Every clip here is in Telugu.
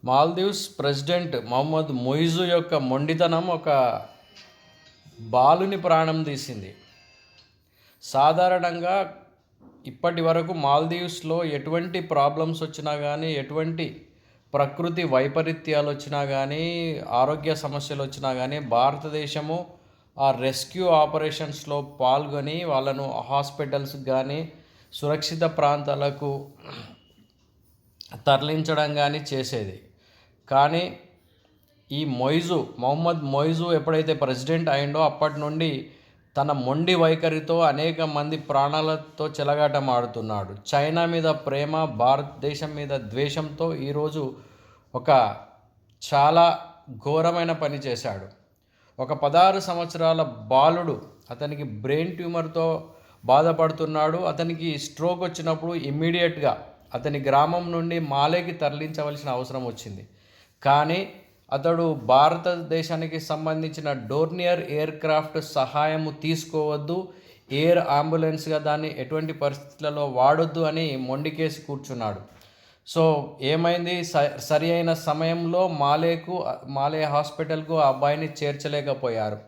మాల్దీవ్స్ ప్రెసిడెంట్ మహమ్మద్ మొయిజు యొక్క మొండితనం ఒక బాలుని ప్రాణం తీసింది. సాధారణంగా ఇప్పటి వరకు మాల్దీవ్స్లో ఎటువంటి ప్రాబ్లమ్స్ వచ్చినా కానీ, ఎటువంటి ప్రకృతి వైపరీత్యాలు వచ్చినా కానీ, ఆరోగ్య సమస్యలు వచ్చినా కానీ భారతదేశము ఆ రెస్క్యూ ఆపరేషన్స్లో పాల్గొని వాళ్ళను హాస్పిటల్స్కి కానీ సురక్షిత ప్రాంతాలకు తరలించడం కానీ చేసేది. కానీ ఈ మొహమ్మద్ మొయిజు ఎప్పుడైతే ప్రెసిడెంట్ అయిండో అప్పటి నుండి తన మొండి వైఖరితో అనేక మంది ప్రాణాలతో చెలగాటమాడుతున్నాడు. చైనా మీద ప్రేమ, భారతదేశం మీద ద్వేషంతో ఈరోజు ఒక చాలా ఘోరమైన పని చేశాడు. ఒక 16 సంవత్సరాల బాలుడు, అతనికి బ్రెయిన్ ట్యూమర్తో బాధపడుతున్నాడు. అతనికి స్ట్రోక్ వచ్చినప్పుడు ఇమ్మీడియట్గా అతని గ్రామం నుండి మాలేకి తరలించవలసిన అవసరం వచ్చింది. కానీ అతడు భారతదేశానికి సంబంధించిన డోర్నియర్ ఎయిర్ క్రాఫ్ట్ సహాయము తీసుకోవద్దు, ఎయిర్ అంబులెన్స్గా దాన్ని ఎటువంటి పరిస్థితులలో వాడొద్దు అని మొండికేసి కూర్చున్నాడు. సో ఏమైంది, సరి అయిన సమయంలో మాలే హాస్పిటల్కు ఆ అబ్బాయిని చేర్చలేకపోయారు.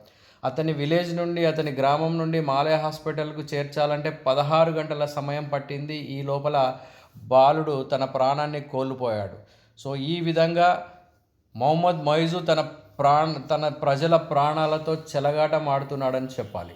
అతని విలేజ్ నుండి, అతని గ్రామం నుండి మాలే హాస్పిటల్కు చేర్చాలంటే 16 గంటల సమయం పట్టింది. ఈ లోపల బాలుడు తన ప్రాణాన్ని కోల్పోయాడు. సో ఈ విధంగా మొహమ్మద్ మొయిజు తన ప్రజల ప్రాణాలతో చెలగాటమాడుతున్నాడని చెప్పాలి.